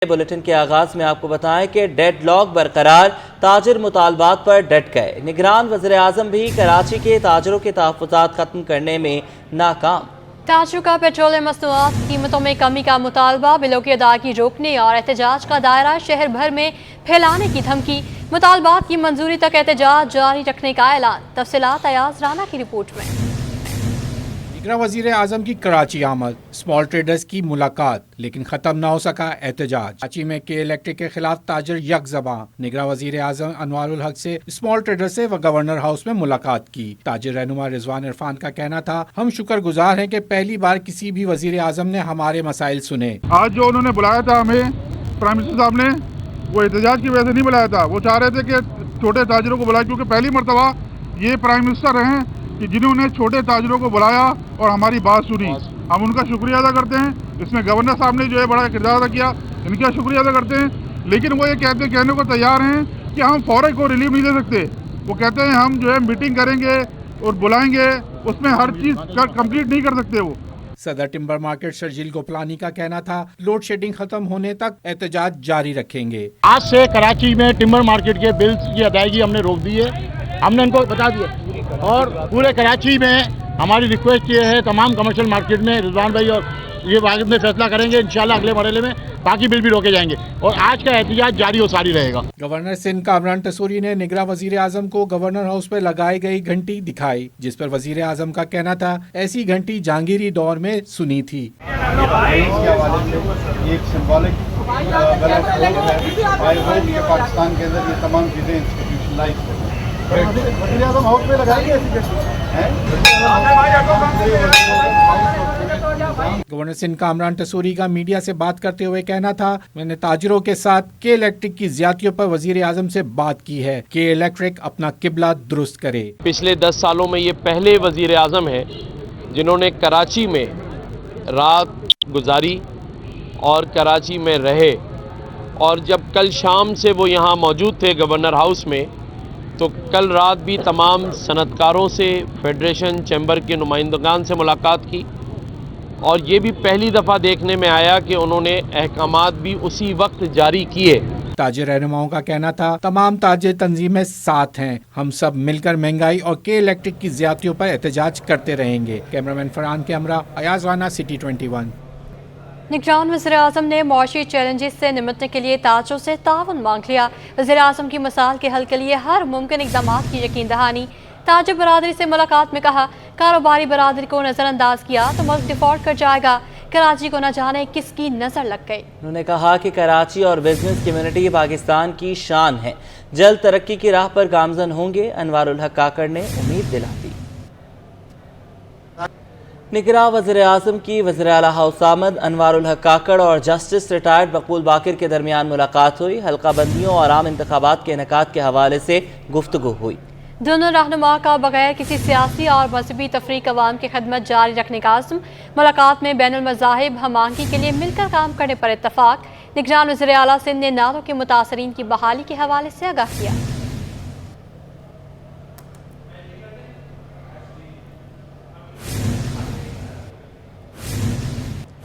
Bulletin کے آغاز میں آپ کو بتائیں کہ ڈیڈ لاک برقرار، تاجر مطالبات پر ڈٹ گئے۔ نگران وزیر اعظم بھی کراچی کے تاجروں کے تحفظات ختم کرنے میں ناکام۔ تاجروں کا پیٹرولیم مصنوعات کی قیمتوں میں کمی کا مطالبہ، بلوں کی ادائیگی روکنے اور احتجاج کا دائرہ شہر بھر میں پھیلانے کی دھمکی، مطالبات کی منظوری تک احتجاج جاری رکھنے کا اعلان۔ تفصیلات ایاز رانا کی رپورٹ میں۔ نگراں وزیر اعظم کی کراچی آمد، اسمال ٹریڈرز کی ملاقات، لیکن ختم نہ ہو سکا احتجاج۔ کراچی میں کے الیکٹرک کے خلاف تاجر یک زباں۔ نگراں وزیر اعظم انوار الحق سے اسمال ٹریڈرز سے گورنر ہاؤس میں ملاقات کی۔ تاجر رہنما رضوان عرفان کا کہنا تھا، ہم شکر گزار ہیں کہ پہلی بار کسی بھی وزیر اعظم نے ہمارے مسائل سنے۔ آج جو انہوں نے بلایا تھا ہمیں پرائم منسٹر صاحب نے، وہ احتجاج کی وجہ سے نہیں بلایا تھا، وہ چاہ رہے تھے کہ چھوٹے تاجروں کو بلائے، کیونکہ پہلی مرتبہ یہ پرائم منسٹر رہے ہیں کہ جنہوں نے چھوٹے تاجروں کو بلایا اور ہماری بات سنی۔ ہم ان کا شکریہ ادا کرتے ہیں۔ اس میں گورنر صاحب نے جو ہے بڑا کردار ادا کیا، ان کا شکریہ ادا کرتے ہیں۔ لیکن وہ یہ کہنے کو تیار ہیں کہ ہم فوراً کو ریلیف نہیں دے سکتے۔ وہ کہتے ہیں ہم جو ہے میٹنگ کریں گے اور بلائیں گے، اس میں ہر چیز کمپلیٹ نہیں کر سکتے وہ۔ صدر ٹمبر مارکیٹ شرجیل گوپلانی کا کہنا تھا، لوڈ شیڈنگ ختم ہونے تک احتجاج جاری رکھیں گے۔ آج سے کراچی میں ٹمبر مارکیٹ کے بلز کی ادائیگی ہم نے روک دی ہے، ہم نے ان کو بتا دیا، اور پورے کراچی میں ہماری ریکویسٹ یہ ہے، تمام کمرشل مارکیٹ میں رضوان بھائی اور یہ واحد میں فیصلہ کریں گے، انشاءاللہ اگلے مرحلے میں باقی بل بھی روکے جائیں گے، اور آج کا احتجاج جاری و ساری رہے گا۔ گورنر سندھ کامران ٹسوری نے نگراں وزیر اعظم کو گورنر ہاؤس پہ لگائی گئی گھنٹی دکھائی، جس پر وزیر اعظم کا کہنا تھا ایسی گھنٹی جہانگیری دور میں سنی تھی۔ پاکستان کے اندر یہ تمام چیزیں انسٹیٹیوشنلائز وزیر اعظم ہاؤس پہ لگائی گئی گورنر سندھ کامران ٹسوری کا میڈیا سے بات کرتے ہوئے کہنا تھا، میں نے تاجروں کے ساتھ کے الیکٹرک کی زیادتیوں پر وزیر اعظم سے بات کی ہے کہ الیکٹرک اپنا قبلہ درست کرے۔ پچھلے 10 سالوں میں یہ پہلے وزیر اعظم ہیں جنہوں نے کراچی میں رات گزاری اور کراچی میں رہے، اور جب کل شام سے وہ یہاں موجود تھے گورنر ہاؤس میں، تو کل رات بھی تمام صنعتکاروں سے، فیڈریشن چیمبر کے نمائندگان سے ملاقات کی، اور یہ بھی پہلی دفعہ دیکھنے میں آیا کہ انہوں نے احکامات بھی اسی وقت جاری کیے۔ تاجر رہنماؤں کا کہنا تھا، تمام تاجر تنظیمیں ساتھ ہیں، ہم سب مل کر مہنگائی اور کے الیکٹرک کی زیادتیوں پر احتجاج کرتے رہیں گے۔ کیمرامین فرحان کے ہمراہ ایاز رانا، سٹی 21۔ نگران وزیر اعظم نے معاشی چیلنجز سے نمٹنے کے لیے تاجروں سے تعاون مانگ لیا۔ وزیر اعظم کی مسائل کے حل کے لیے ہر ممکن اقدامات کی یقین دہانی۔ تاجر برادری سے ملاقات میں کہا، کاروباری برادری کو نظر انداز کیا تو ملک ڈیفالٹ کر جائے گا، کراچی کو نہ جانے کس کی نظر لگ گئی۔ انہوں نے کہا کہ کراچی اور بزنس کمیونٹی پاکستان کی شان ہے، جلد ترقی کی راہ پر گامزن ہوں گے، انوار الحق کاکڑ نے امید دلا دی۔ نگراں وزیر اعظم کی وزیر اعلیٰ ہاؤس آمد، انوار الحق کاکڑ اور جسٹس ریٹائرڈ مقبول باقر کے درمیان ملاقات ہوئی، حلقہ بندیوں اور عام انتخابات کے انعقاد کے حوالے سے گفتگو ہوئی۔ دونوں رہنما کا بغیر کسی سیاسی اور مذہبی تفریق عوام کی خدمت جاری رکھنے کا عزم، ملاقات میں بین المذاہب ہم آہنگی کے لیے مل کر کام کرنے پر اتفاق۔ نگران وزیر اعلیٰ سندھ نے نعروں کے متاثرین کی بحالی کے حوالے سے آگاہ کیا۔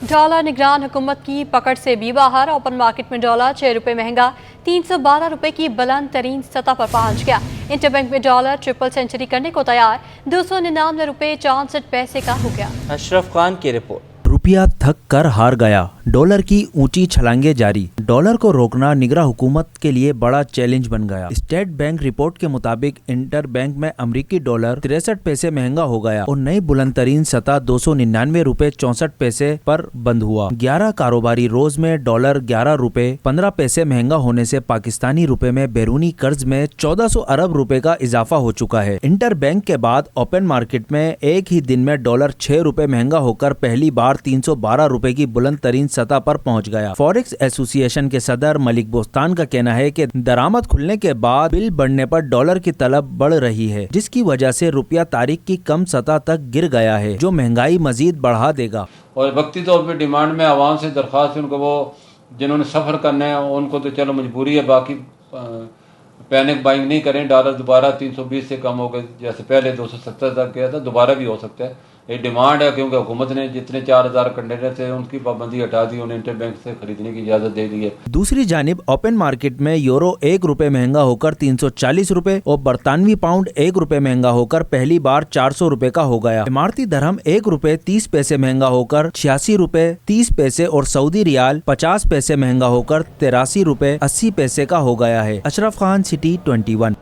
ڈالر نگران حکومت کی پکڑ سے بھی باہر، اوپن مارکیٹ میں ڈالر 6 روپے مہنگا 312 روپے کی بلند ترین سطح پر پہنچ گیا۔ انٹر بینک میں ڈالر ٹرپل سینچری کرنے کو تیار، 299 روپے 64 پیسے کا ہو گیا۔ اشرف خان کی رپورٹ۔ روپیہ تھک کر ہار گیا، ڈالر کی اونچی چھلانگیں جاری، ڈالر کو روکنا نگراں حکومت کے لیے بڑا چیلنج بن گیا۔ اسٹیٹ بینک رپورٹ کے مطابق انٹر بینک میں امریکی ڈالر 63 پیسے مہنگا ہو گیا اور نئی بلند ترین سطح 299 روپے 64 پیسے پر بند ہوا۔ 11 کاروباری روز میں ڈالر 11 روپے 15 پیسے مہنگا ہونے سے پاکستانی روپے میں بیرونی قرض میں 1400 ارب روپے کا اضافہ ہو چکا ہے۔ انٹر بینک کے بعد اوپن مارکیٹ میں ایک ہی دن میں ڈالر 6 روپے مہنگا ہو کر پہلی بار 312 روپے کی بلند ترین سطح پر پہنچ گیا۔ فوریکس ایسوسی ایشن کے صدر ملک بوستان کا کہنا ہے کہ درآمد کھلنے کے بعد بل بڑھنے پر ڈالر کی طلب بڑھ رہی ہے، جس کی وجہ سے روپیہ تاریخ کی کم سطح تک گر گیا ہے، جو مہنگائی مزید بڑھا دے گا۔ اور وقتی طور پہ ڈیمانڈ میں عوام سے درخواست ہے، ان کو وہ جنہوں نے سفر کرنا ہے ان کو تو چلو مجبوری ہے، باقی پینک بائنگ نہیں کریں۔ ڈالر دوبارہ 320 سے کم ہو گئے، جیسے پہلے 270 تک گیا تھا، دوبارہ بھی ہو سکتا ہے، ये डिमांड है, क्योंकि हुकूमत ने जितने 4000 कंटेनर थे उनकी पाबंदी हटा दी, उन्हें इंटरबैंक से खरीदने की इजाज़त दे दी है। दूसरी जानिब ओपन मार्केट में यूरो 1 रुपए महंगा होकर 340 रुपए और बरतानवी पाउंड 1 रुपए महंगा होकर पहली बार 400 रुपए का हो गया। इमारती दरहम 1 रुपए 30 पैसे महंगा होकर 86 रुपए 30 पैसे और सऊदी रियाल 50 पैसे महंगा होकर 83 रुपए 80 पैसे का हो गया है। अशरफ खान, सिटी 21।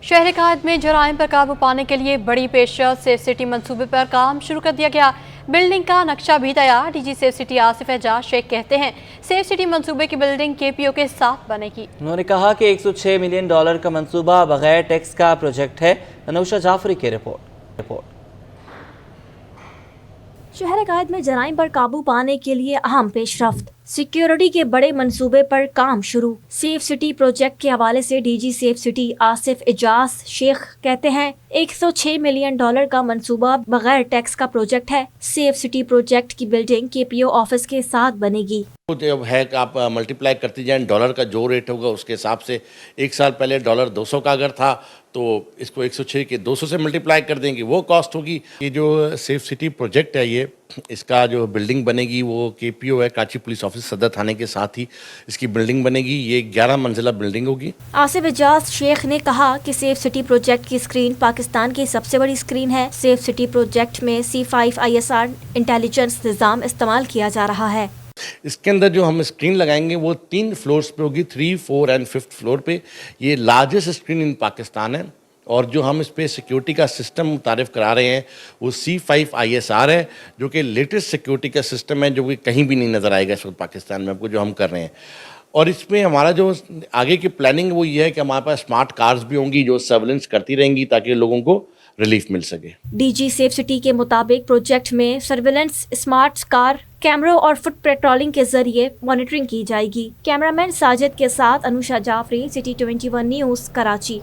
शहर कायद में जराइम पर काबू पाने के लिए बड़ी पेशरफ सेफ सिटी मंसूबे पर काम शुरू कर दिया गया। बिल्डिंग का नक्शा भी तैयार। DG safe city Asif Ejaz Sheikh कहते हैं सेफ सिटी मंसूबे की बिल्डिंग केपीओ के साथ बनेगी। उन्होंने कहा कि $106 मिलियन का मंसूबा बगैर टैक्स का प्रोजेक्ट है। अनुषा जाफरी की रिपोर्ट। शहर कायद में जराइम पर काबू पाने के लिए अहम पेशरफ्त, सिक्योरिटी के बड़े मंसूबे पर काम शुरू। सेफ सिटी प्रोजेक्ट के हवाले से DG safe city Asif Ejaz Sheikh कहते हैं $106 मिलियन का मंसूबा बगैर टैक्स का प्रोजेक्ट है। सेफ सिटी प्रोजेक्ट की बिल्डिंग केपीओ ऑफिस के साथ बनेगी। जब है कि आप मल्टीप्लाई करते जाएं डॉलर का जो रेट होगा उसके हिसाब से, एक साल पहले डॉलर 200 का अगर था तो इसको 106 के 200 से मल्टीप्लाई कर देंगे, वो कॉस्ट होगी। ये जो सेफ सिटी प्रोजेक्ट है, ये इसका जो बिल्डिंग बनेगी वो केपीओ है, कराची पुलिस ऑफिस सदर थाने के साथ ही इसकी बिल्डिंग बनेगी। ये 11 मंजिला बिल्डिंग होगी। आसिफ एजाज शेख ने कहा कि सेफ सिटी प्रोजेक्ट की स्क्रीन पाकिस्तान की सबसे बड़ी स्क्रीन है। सेफ सिटी प्रोजेक्ट में C5 ISR इंटेलिजेंस निज़ाम इस्तेमाल किया जा रहा है। इसके अंदर जो हम स्क्रीन लगाएंगे वो 3 फ्लोर्स पे होगी, 3, 4 एंड 5th फ्लोर पे। ये लार्जेस्ट स्क्रीन इन पाकिस्तान है और जो हम इस पे सिक्योरिटी का सिस्टम मुतारिफ करा रहे हैं वो C5 ISR है, जो कि लेटेस्ट सिक्योरिटी का सिस्टम है, जो कि कहीं भी नहीं नज़र आएगा इस वक्त पाकिस्तान में आपको, जो हम कर रहे हैं। और इसमें हमारा जो आगे की प्लानिंग वो ये है कि हमारे पास स्मार्ट कार्स भी होंगी जो सर्वेलेंस करती रहेंगी ताकि लोगों को रिलीफ मिल सके। डीजी सेफ सिटी के मुताबिक प्रोजेक्ट में सर्वेलेंस, स्मार्ट कार, कैमरों और फुट पेट्रोलिंग के जरिए मॉनिटरिंग की जाएगी। कैमरामैन साजिद के साथ अनुषा जाफरी, सिटी 21 न्यूज़, कराची।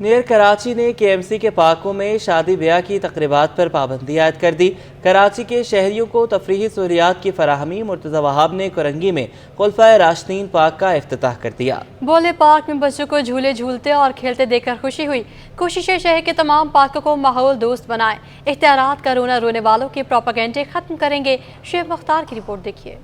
नियर कराची ने KMC के पार्कों में शादी ब्याह की तकरीबात पर पाबंदी आयद कर दी। कराची के शहरियों को तफरीही सहूलियात की फराहमी। मुर्तज़ा वहाब ने कोरंगी में खुलफाए राशिदीन पार्क का इफ्तिताह कर दिया। बोले पार्क में बच्चों को झूले झूलते और खेलते देखकर खुशी हुई। कोशिश है शहर के तमाम पार्कों को माहौल दोस्त बनाएं। इख्तियारात कोरोना रोने वालों के प्रोपेगेंडे खत्म करेंगे। शेख मुख्तार की रिपोर्ट देखिए।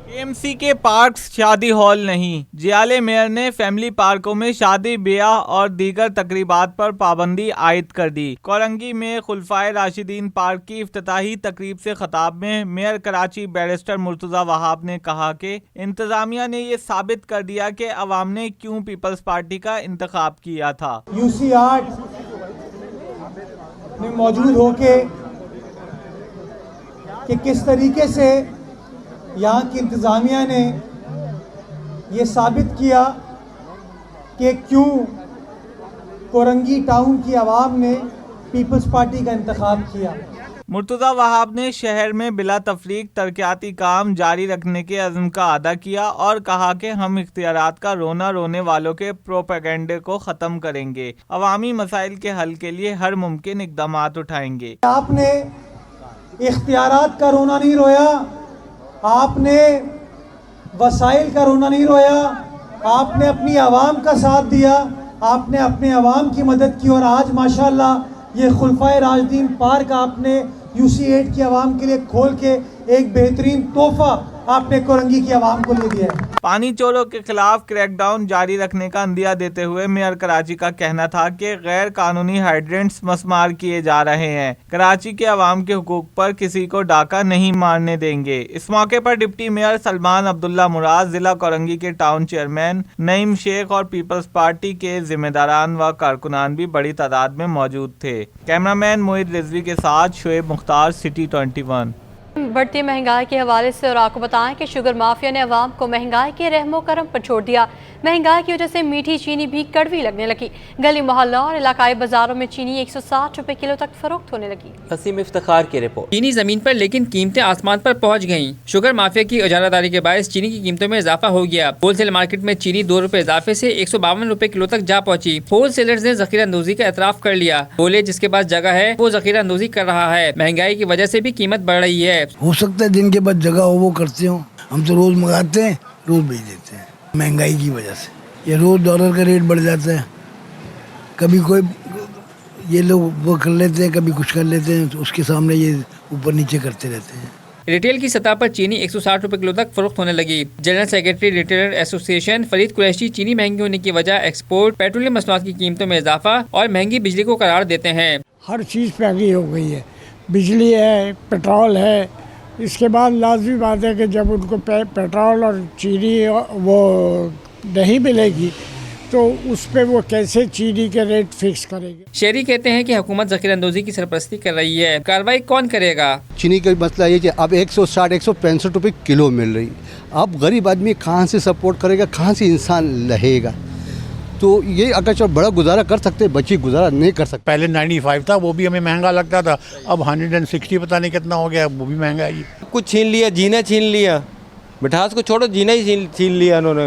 KMC के पार्क्स शादी हॉल नहीं। जियाले मेयर ने फैमिली पार्कों में शादी ब्याह और दीगर तकरीबात पर पाबंदी आयद कर दी। कोरंगी में खुलफाए राशिदीन पार्क की इफ्तिताही तकरीब से खिताब में मेयर कराची बैरिस्टर मुर्तज़ा वहाब ने कहा कि इंतजामिया ने ये साबित कर दिया कि अवाम ने क्यों पीपल्स पार्टी का इंतखाब किया था। UC आर्ट में मौजूद होके कि किस तरीके से यहाँ की इंतज़ामिया ने ये साबित किया कि क्यों कोरंगी टाउन की आवाम ने पीपल्स पार्टी का इंतखाब किया। मुर्तज़ा वहाब ने शहर में बिला तफरीक तरक्याती काम जारी रखने के अज़्म का अदा किया और कहा कि हम इख्तियारात का रोना रोने वालों के प्रोपेगेंडे को ख़त्म करेंगे। अवामी मसाइल के हल के लिए हर मुमकिन इक़दामात उठाएंगे। आपने इख्तियारात का रोना नहीं रोया, आपने वसाइल का रोना नहीं रोया, आपने अपनी आवाम का साथ दिया, आपने अपने आवाम की मदद की। और आज माशाल्लाह ये खुलफाए राशिदीन पार्क आपने UC8 की आवाम के लिए खोल के एक बेहतरीन तोहफा आपने कोरंगी की आवाम को ले दिया है। पानी चोरों के खिलाफ क्रैकडाउन जारी रखने का अंदिया देते हुए मेयर कराची का कहना था कि गैर कानूनी हाइड्रेंट्स मस्मार किए जा रहे हैं। कराची के अवाम के हुकूक पर किसी को डाका नहीं मारने देंगे। इस मौके पर डिप्टी मेयर सलमान अब्दुल्ला मुराद, जिला कोरंगी के टाउन चेयरमैन नईम शेख और पीपल्स पार्टी के जिम्मेदारान व कारकुनान भी बड़ी तादाद में मौजूद थे। कैमरामैन मोहित रिजवी के साथ शोएब मुख्तार, सिटी 21। बढ़ती महंगाई के हवाले से और आपको बताएं कि शुगर माफिया ने अवाम को महंगाई के रहमो करम पर छोड़ दिया। महंगाई की वजह से मीठी चीनी भी कड़वी लगने लगी। गली मोहल्ला और इलाकाई बाजारों में चीनी 160 रुपए किलो तक फरोख्त होने लगी। वसीम इफ्तिखार की रिपोर्ट। चीनी जमीन पर लेकिन कीमतें आसमान पर पहुंच गईं। शुगर माफिया की इजारादारी के बायस चीनी की कीमतों में इजाफा हो गया। होलसेल मार्केट में चीनी 2 रुपए इजाफे से 152 रुपए किलो तक जा पहुंची। होलसेलर्स ने जखीरा अंदोजी का एतराफ कर लिया। बोले जिसके पास जगह है वो जखीरा अंदोजी कर रहा है। महंगाई की वजह से भी कीमत बढ़ रही है। हो सकता है जिनके पास जगह हो वो करते हो, हम तो रोज मंगाते हैं, रोज बेच देते हैं। महंगाई की वजह से ये रोज डॉलर का रेट बढ़ जाता है। कभी कोई ये लोग वो कर लेते हैं, कभी कुछ कर लेते हैं, तो उसके सामने ये ऊपर नीचे करते रहते हैं। रिटेल की सतह पर चीनी 160 रुपए किलो तक फरोख्त होने लगी। General secretary retailer association Farid Qureshi चीनी महंगी होने की वजह एक्सपोर्ट, पेट्रोलियम मसनूआत की कीमतों में इजाफा और महंगी बिजली को करार देते हैं। हर चीज़ महंगी हो गई है, बिजली है, पेट्रोल है। इसके बाद लाजमी बात है कि जब उनको पेट्रोल और चीनी वो नहीं मिलेगी तो उस पे वो कैसे चीनी के रेट फिक्स करेंगे। शहरी कहते हैं कि हुकूमत ज़ख़ीरा अंदोज़ी की सरपरस्ती कर रही है, कार्रवाई कौन करेगा। चीनी का मसला ये कि अब 160-165 रुपये किलो मिल रही, अब गरीब आदमी कहाँ से सपोर्ट करेगा, कहाँ से इंसान रहेगा। तो ये अगर चलो बड़ा गुजारा कर सकते, बच्ची गुजारा नहीं कर सकते। पहले 95 था, वो भी हमें महंगा लगता था, अब 160 पता नहीं कितना हो गया, वो भी महंगा है। कुछ छीन लिया, जीना छीन लिया, मिठास को छोड़ो जीना ही छीन लिया उन्होंने।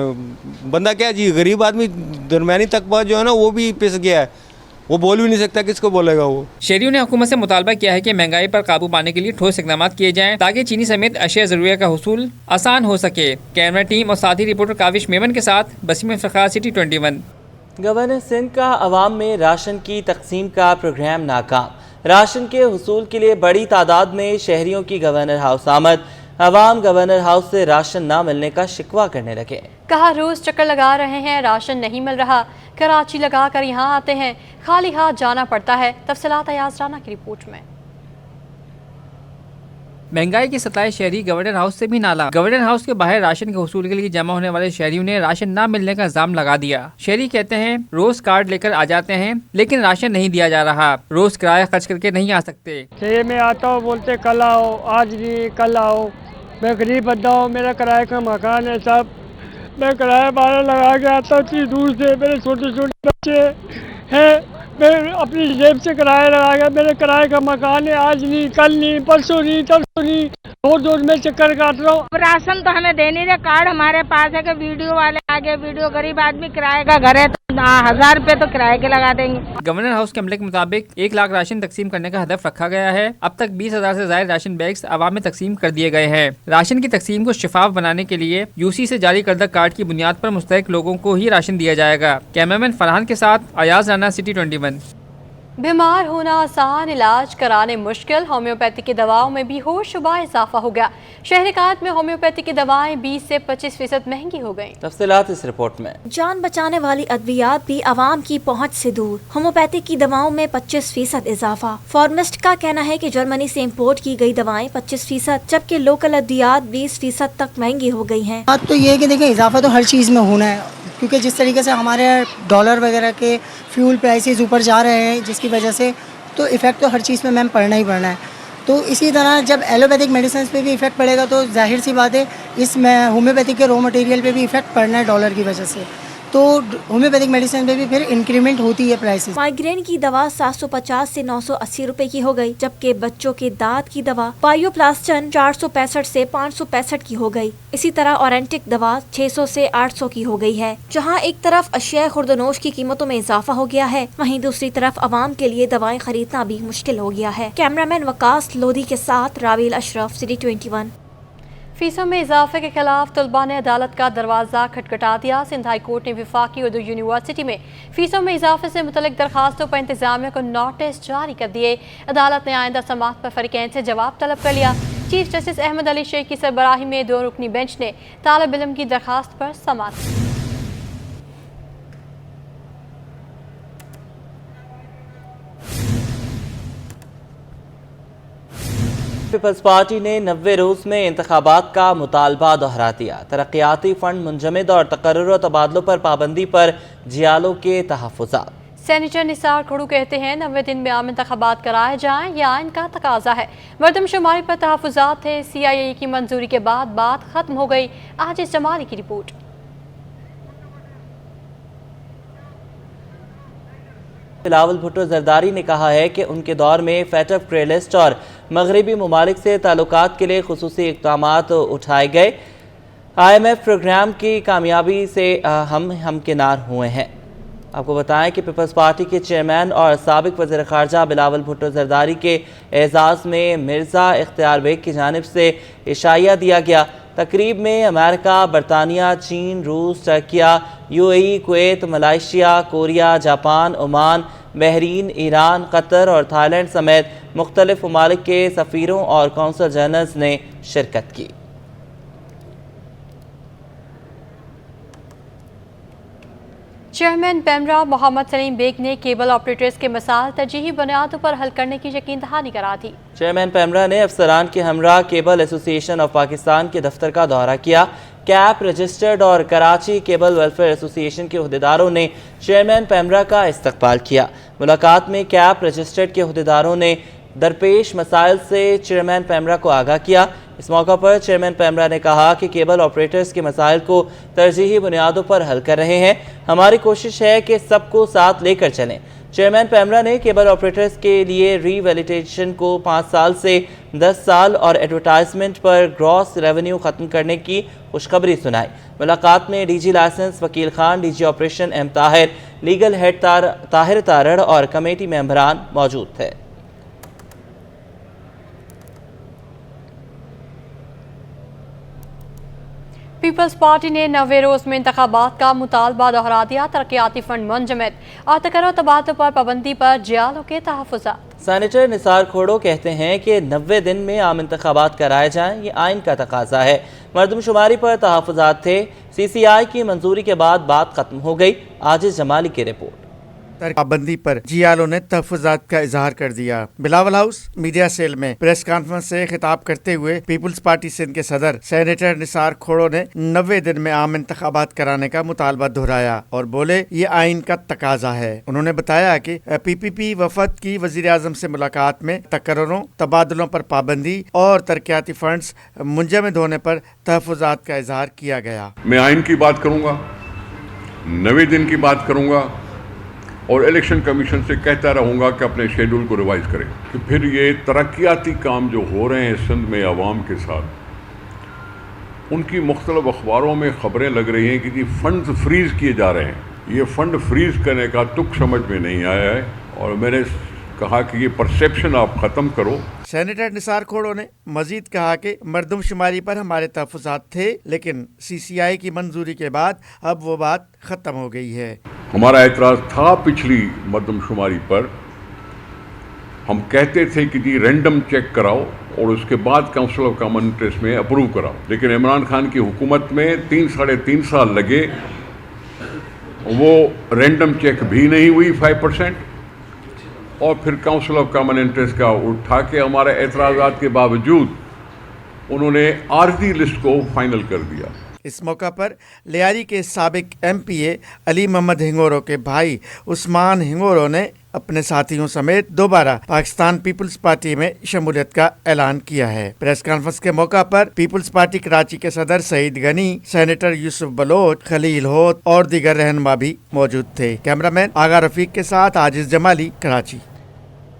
बंदा क्या जी, गरीब आदमी दरमियानी तबका जो है ना वो भी पिस गया है, वो बोल भी नहीं सकता, किसको बोलेगा वो। शहरियों ने हुकूमत से मुतालबा किया है कि महंगाई पर काबू पाने के लिए ठोस इक़दाम किए जाएं ताकि चीनी समेत अशिया ज़रूरिया का हुसूल आसान हो सके। कैमरा टीम और साथी रिपोर्टर काविश मेमन के साथ बसीम इफ्तिखार, सिटी 21। गवर्नर सिंध का अवाम में राशन की तकसीम का प्रोग्राम नाकाम। राशन के हुसूल के लिए बड़ी तादाद में शहरियों की गवर्नर हाउस आमद। अवाम गवर्नर हाउस से राशन ना मिलने का शिकवा करने लगे। कहा रोज चक्कर लगा रहे हैं, राशन नहीं मिल रहा, कराची लगा कर यहाँ आते हैं, खाली हाथ जाना पड़ता है। तफसीलात अयाज राना की रिपोर्ट में। महंगाई की सताए शहरी गवर्नर हाउस से भी नाला। गवर्नर हाउस के बाहर राशन के हुसूल के लिए जमा होने वाले शहरियों ने राशन न मिलने का इल्जाम लगा दिया। शहरी कहते हैं रोज कार्ड लेकर आ जाते हैं लेकिन राशन नहीं दिया जा रहा, रोज किराया खर्च करके नहीं आ सकते। मैं आता हूँ, बोलते कल आओ, आज नहीं कल आओ। मैं गरीब बंदा हूँ, मेरा किराए का मकान है साहब, मैं किराया भाड़ा लगा के आता हूँ इतनी दूर से, मेरे छोटे छोटे बच्चे हैं, मैं अपनी जेब से किराया लगा के, मेरे किराए का मकान है, आज नहीं कल नहीं परसों नहीं तरसों नहीं, रोज मैं चक्कर काट रहा हूँ। राशन तो हमें दे नहीं रहे, कार्ड हमारे पास है कि वीडियो वाले आगे, वीडियो गरीब आदमी किराए का घर है तो 1000 रुपए तो किराए के लगा देंगे। गवर्नर हाउस के अमले के मुताबिक 1 लाख राशन तकसीम करने का हदफ रखा गया है। अब तक 20,000 से ज्यादा राशन बैग्स अवाम में तकसीम कर दिए गए हैं। राशन की तकसीम को शफाफ बनाने के लिए यूसी से जारी करदा कार्ड की बुनियाद पर मुस्तहिक लोगों को ही राशन दिया जाएगा। कैमरामैन फरहान के साथ अयाज राना, सिटी 21। बीमार होना आसान, इलाज कराने मुश्किल। होम्योपैथी की दवाओं में भी होशुबा इजाफा हो गया। शहरिकात में होम्योपैथी की दवाएं 20 से 25% महंगी हो गई। तफसीलात इस रिपोर्ट में। जान बचाने वाली अद्वियात भी आवाम की पहुंच से दूर। होम्योपैथी की दवाओं में 25% इजाफा। फार्मासिस्ट का कहना है कि जर्मनी से इम्पोर्ट की गई दवाएं 25%, जबकि लोकल अद्वियात 20% तक महंगी हो गई हैं। बात तो ये है कि देखिए इजाफा तो हर चीज़ में होना है, क्योंकि जिस तरीके से हमारे डॉलर वगैरह के फ्यूल प्राइसेस ऊपर जा रहे हैं, जिसकी वजह से तो इफ़ेक्ट तो हर चीज़ में मैम पड़ना ही पड़ना है। तो इसी तरह जब एलोपैथिक मेडिसिन पे भी इफ़ेक्ट पड़ेगा तो जाहिर सी बात है इस होम्योपैथिक के रॉ मटेरियल पे भी इफ़ेक्ट पड़ना है डॉलर की वजह से, तो होम्योपैथिक मेडिसिन पे भी फिर इंक्रीमेंट होती है प्राइसेस। माइग्रेन की दवा 750 से 980 रुपए की हो गई, जबकि बच्चों के दांत की दवा बायोप्लास्टन 465 से 565 की हो गई। इसी तरह ऑरेंटिक दवा 600 से 800 की हो गई है। जहां एक तरफ अशिया खुर्दनोश की कीमतों में इजाफा हो गया है, वहीं दूसरी तरफ आवाम के लिए दवाएं खरीदना भी मुश्किल हो गया है। कैमरामैन वकास लोधी के साथ रावील अशरफ, सिटी 21। फीसों में इजाफे के खिलाफ तलबा ने अदालत का दरवाज़ा खटखटा दिया। सिंध हाई कोर्ट ने वफाकी उर्दू यूनिवर्सिटी में फीसों में इजाफे से मुतल्लिक दरखास्तों पर इंतजामिया को नोटिस जारी कर दिए। अदालत ने आइंदा समाअत पर फरीकैन से जवाब तलब कर लिया। चीफ जस्टिस अहमद अली शेख की सरबराही में 2 रुकनी बेंच ने तालिब इल्म की दरखास्त पर समाअत। पीपल्स पार्टी ने 90 रोज में इंतखाबात का मुतालबा दोहरा दिया। तरक्याती फंड मुंजमद और तकर्रुर और तबादलों पर पाबंदी पर जियालों के तहफ़्फ़ुज़ात। सेनेटर निसार खड़ू कहते हैं 90 दिन में आम इंतखाबात कराए जाएं, यह आइन का तकाजा है। मरदमशुमारी पर तहफ़्फ़ुज़ात थे, CIA की मंजूरी के बाद बात खत्म हो गई। आजिज़ जमाली की रिपोर्ट। बिलावल भुट्टो जरदारी ने कहा है कि उनके दौर में फैटफ ग्रे लिस्ट और मगरबी ममालिक से ताल्लुकात के लिए खुसूसी इक़दामात उठाए गए। IMF प्रोग्राम की कामयाबी से हम हमकिनार हुए हैं। आपको बताएं कि पीपल्स पार्टी के चेयरमैन और साबिक वज़ीर ख़ारजा बिलावल भुट्टो जरदारी के एजाज़ में मिर्ज़ा इख्तियार बेग की जानिब से इशाइया दिया गया। तकरीब में अमेरिका, बरतानिया, चीन, रूस, Türkiye, UAE, Kuwait, Malaysia, Korea, Japan, Oman, Bahrain, Iran, Qatar और थाईलैंड समेत मुख्तलिफ ममालिक के सफ़ीरों और कौंसल जनरल्स ने शिरकत की। चेयरमैन पेमरा मोहम्मद सलीम बेग ने केबल ऑपरेटर्स के मसाइल तरजीही बुनियादों पर हल करने की यकीन दहानी करा दी। चेयरमैन पेमरा ने अफसरान के हमरा केबल एसोसिएशन ऑफ पाकिस्तान के दफ्तर का दौरा किया। कैप, रजिस्टर्ड और कराची केबल वेलफेयर एसोसिएशन के अहदेदारों ने चेयरमैन पेमरा का इस्तकबाल किया। मुलाकात में कैप, रजिस्टर्ड के अहदेदारों ने दरपेश मसाइल से चेयरमैन पेमरा को आगाह किया। इस मौका पर चेयरमैन पेमरा ने कहा कि केबल ऑपरेटर्स के मसाइल को तरजीही बुनियादों पर हल कर रहे हैं। हमारी कोशिश है कि सबको साथ लेकर चलें। चेयरमैन पेमरा ने केबल ऑपरेटर्स के लिए रीवैलिडेशन को 5 साल से 10 साल और एडवर्टाइजमेंट पर ग्रॉस रेवेन्यू ख़त्म करने की खुशखबरी सुनाई। मुलाकात में DG licence Wakeel Khan, DG operation M Tahir, legal head Tahir Tarar और कमेटी मेंबरान मौजूद थे। पीपल्स पार्टी ने 90 रोज में इंतखाबात का मुतालबा दोहरा दिया। तरक्याती फंड मुंजमद और तकर्रो तबादलों पर पाबंदी पर जियालों के तहफ़्फ़ुज़ात। सेनेटर निसार खोड़ो कहते हैं कि 90 दिन में आम इंतखाबात कराए जाएं, ये आइन का तकाजा है। मरदमशुमारी पर तहफ़्फ़ुज़ात थे। CCI की मंजूरी के बाद बात खत्म हो गई। आजिज़ जमाली की रिपोर्ट। पाबंदी पर जियालों ने तहफ़्फ़ुज़ात का इजहार कर दिया। बिलावल हाउस मीडिया सेल में प्रेस कॉन्फ्रेंस से खिताब करते हुए पीपल्स पार्टी सिंध के सदर सेनेटर निसार खोड़ो ने 90 दिन में आम इंतखाबात कराने का मुतालबा दोहराया और बोले ये आइन का तकाजा है। उन्होंने बताया कि PPP वफद की वज़ीर आज़म से मुलाकात में तकर्रों, तबादलों पर पाबंदी और तरक्याती फंड्स मुंजमद होने पर तहफ़्फ़ुज़ात का इजहार किया गया। मैं आइन की बात करूँगा, 90 दिन की बात करूँगा और इलेक्शन कमीशन से कहता रहूँगा कि अपने शेड्यूल को रिवाइज़ करें कि फिर ये तरक्याती काम जो हो रहे हैं सिंध में आवाम के साथ, उनकी मुख्तलिफ अखबारों में ख़बरें लग रही हैं कि जी फ़ंड फ्रीज़ किए जा रहे हैं। ये फ़ंड फ्रीज़ करने का तुक समझ में नहीं आया है और मैंने कहा कि ये परसेप्शन आप ख़त्म करो। सेनेटर निसार खोड़ो ने मजीद कहा कि मरदमशुमारी पर हमारे तहफ़्फ़ुज़ात थे, लेकिन CCI की मंजूरी के बाद अब वो बात ख़त्म हो गई है। हमारा एतराज़ था पिछली मरदमशुमारी पर, हम कहते थे कि जी रैंडम चेक कराओ और उसके बाद काउंसिल ऑफ कॉमन इंटरेस्ट में अप्रूव कराओ, लेकिन इमरान खान की हुकूमत में 3-3.5 साल लगे, वो रैंडम चेक भी नहीं हुई 5%, और फिर काउंसिल ऑफ कॉमन इंटरेस्ट का उठा के हमारे एतराज़ात के बावजूद उन्होंने आर्जी लिस्ट को फाइनल कर दिया। इस मौका पर लियारी के साबिक MPA अली मोहम्मद हिंगोरो के भाई उस्मान हिंगोरो ने अपने साथियों समेत दोबारा पाकिस्तान पीपल्स पार्टी में शमूलियत का ऐलान किया है। प्रेस कॉन्फ्रेंस के मौका पर पीपल्स पार्टी कराची के सदर सईद गनी, सेनेटर यूसुफ बलोच, खलील होत और दीगर रहनुमा भी मौजूद थे। कैमरामैन आगा रफीक के साथ आजिज जमाली, कराची।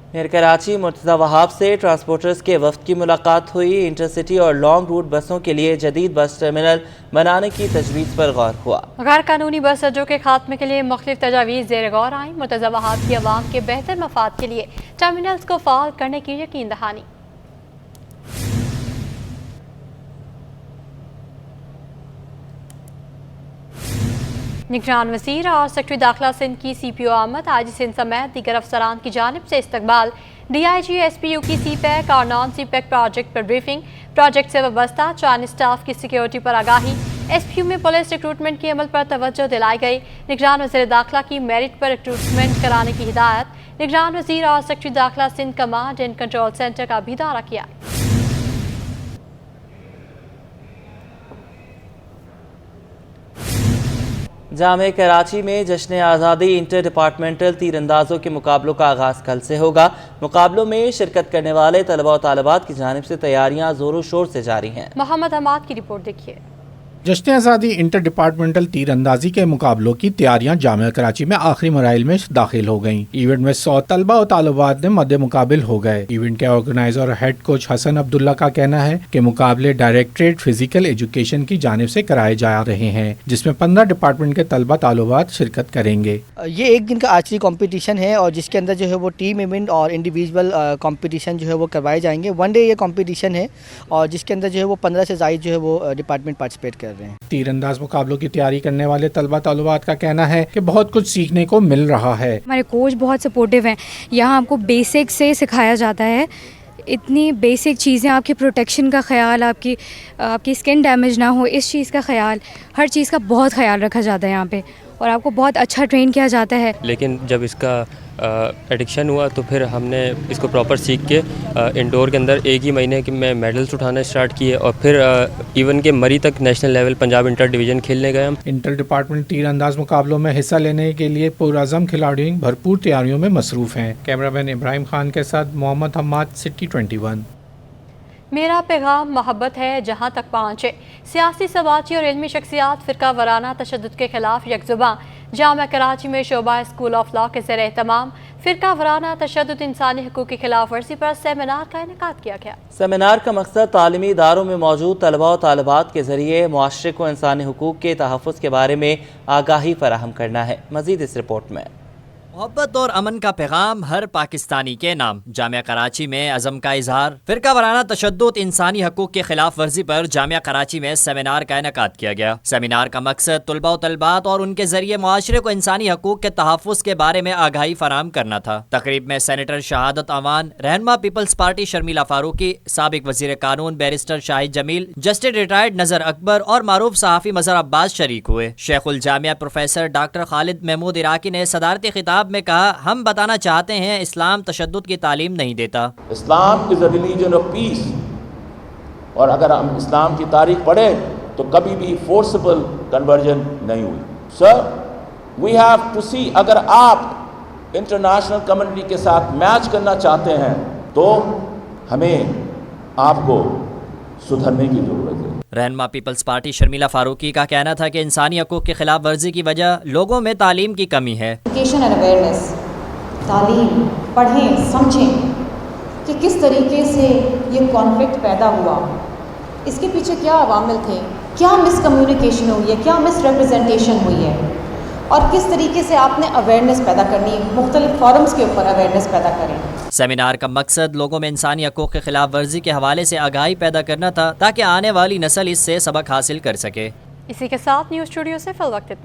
मेयर कराची मुर्तज़ा वहाब से ट्रांसपोर्टर्स के वफ्द की मुलाकात हुई। इंटरसिटी और लॉन्ग रूट बसों के लिए जदीद बस टर्मिनल बनाने की तजवीज़ पर गौर हुआ। गैर कानूनी बस अड्डों के खात्मे के लिए मुख्तलिफ तजावीज़ ज़ेर गौर आई। मुर्तज़ा वहाब की अवाम के बेहतर मफाद के लिए टर्मिनल्स को फ़ाल करने की यकीन दहानी। निगरान वज़ीर और सेक्रेटरी दाखिला सिंध की CPO आमद। आज सिंध समेत दीगर अफसरान की जानिब से इस्तकबाल। DIG SPU की CPEC और नॉन CPEC प्रोजेक्ट पर ब्रीफिंग। प्रोजेक्ट से वाबस्ता चाइनीज स्टाफ की सिक्योरिटी पर आगाही। SPU में पुलिस रिक्रूटमेंट के अमल पर तवज्जो दिलाई गई। निगरान वज़ीर दाखिला की मेरिट पर रिक्रूटमेंट कराने की हिदायत। निगरान वज़ीर और सेक्रेटरी दाखिला Sindh command and control centre का भी दौरा किया। जामे कराची में जश्न आज़ादी इंटर डिपार्टमेंटल तीरंदाजों के मुकाबलों का आगाज़ कल से होगा। मुकाबलों में शिरकत करने वाले तलबा और तालिबात की जानिब से तैयारियां जोरों शोर से जारी हैं। मोहम्मद हमाद की रिपोर्ट देखिए। जश्न आज़ादी इंटर डिपार्टमेंटल तीरंदाजी के मुकाबलों की तैयारियां जामिया कराची में आखिरी मराइल में दाखिल हो गईं। इवेंट में 100 तलबा और तालिबात ने मद्दे मुकाबिल हो गए। इवेंट के ऑर्गेनाइजर और हेड कोच हसन अब्दुल्ला का कहना है कि मुकाबले डायरेक्टरेट फिजिकल एजुकेशन की जानिब से कराए जा रहे हैं, जिसमें 15 डिपार्टमेंट के तलबा तालिबात शिरकत करेंगे। ये एक दिन का आखिरी कॉम्पिटिशन है और जिसके अंदर जो है वो टीम इवेंट और इंडिविजुअल कॉम्पिटिशन जो है वो करवाए जाएंगे। 1 डे ये कॉम्पिटिशन है और जिसके अंदर जो है वो 15 से ज़ायद जो है वो डिपार्टमेंट पार्टिसिपेट कर रहे हैं। रहे हैं। तीरंदाज मुकाबलों की तैयारी करने वाले तलबा तलबात का कहना है कि बहुत कुछ सीखने को मिल रहा है। हमारे कोच बहुत सपोर्टिव हैं, यहाँ आपको बेसिक से सिखाया जाता है, इतनी बेसिक चीज़ें, आपकी प्रोटेक्शन का ख्याल, आपकी स्किन डैमेज ना हो इस चीज़ का ख्याल, हर चीज़ का बहुत ख्याल रखा जाता है यहाँ पे और आपको बहुत अच्छा ट्रेन किया जाता है। लेकिन जब इसका एडिक्शन हुआ तो फिर हमने इसको प्रॉपर सीख के इंडोर के अंदर एक ही महीने में मेडल्स उठाना स्टार्ट किए और फिर इवन के मरी तक national level Punjab inter division खेलने गए हम। इंटर डिपार्टमेंट तीरंदाज मुकाबलों में हिस्सा लेने के लिए पुरअज़म खिलाड़ी भरपूर तैयारियों में मसरूफ़ हैं। कैमरामैन इब्राहिम खान के साथ मोहम्मद हम्माद, सिटी 21। मेरा पैगाम मोहब्बत है जहाँ तक पहुँचे। सियासी, समाजी और इल्मी शख्सियात फ़िरका वराना तशद्दुद के खिलाफ यकजुबां। जामिया कराची में शोबा स्कूल ऑफ लॉ के ज़ेर एहतमाम फ़िरका वराना तशद्दुद इंसानी हुकूक़ की खिलाफ वर्जी पर सेमिनार का इनेकाद किया गया। सेमिनार का मकसद तालीमी इदारों में मौजूद तलबा और तालिबात के ज़रिए मुआशरे को इंसानी हुकूक़ के तहफ़्फ़ुज़ के बारे में आगाही फराहम करना है। मज़ीद इस रिपोर्ट में। मोहब्बत और अमन का पैगाम हर पाकिस्तानी के नाम। जामिया कराची में अज़म का इजहार। फ़िरका वराना तशद्दुद इंसानी हकूक़ के खिलाफ वर्जी पर जामिया कराची में सेमिनार का इनेकाद किया गया। सेमिनार का मकसद तलबा व तलबात और उनके जरिए मुआशरे को इंसानी हकूक़ के तहफ़्फ़ुज़ के बारे में आगाही फराहम करना था। तकरीब में सेनेटर शहादत अवान, रहनुमा पीपल्स पार्टी शर्मिला फारूकी, साबिक वज़ीर कानून barrister Shahid Jamil, justice retired Nazar Akbar और मारूफ सहाफ़ी मज़हर अब्बास शरीक हुए। शेखुल जामिया प्रोफेसर डॉक्टर खालिद महमूद इराकी ने सदारती खिताब में कहा, हम बताना चाहते हैं इस्लाम तशद्दुद की तालीम नहीं देता। Islam is a religion of peace, और अगर हम इस्लाम की तारीख पढ़ें तो कभी भी फोर्सेबल कन्वर्जन नहीं हुई। सर, वी हैव टू सी, अगर आप इंटरनेशनल कम्युनिटी के साथ मैच करना चाहते हैं तो हमें आपको सुधरने की जरूरत है। रहनुमा पीपल्स पार्टी शर्मिला फारूकी का कहना था कि इंसानी हकूक़ की खिलाफ वर्जी की वजह लोगों में तालीम की कमी है। एजुकेशन एंड अवेयरनेस, तालीम, पढ़ें समझें कि किस तरीके से ये कॉन्फ्लिक्ट पैदा हुआ, इसके पीछे क्या अवामिल थे, क्या मिसकम्युनिकेशन हुई है, क्या मिसरिप्रेजेंटेशन हुई है और किस तरीके से आपने अवेयरनेस पैदा करनी है, मुख्तलिफ फोरम्स के ऊपर अवेयरनेस पैदा करें। सेमिनार का मकसद लोगों में इंसानी हकूक़ के खिलाफ वर्जी के हवाले से आगाही पैदा करना था ताकि आने वाली नस्ल इससे सबक हासिल कर सके। इसी के साथ न्यूज़ स्टूडियो से फिल वक्त इतना।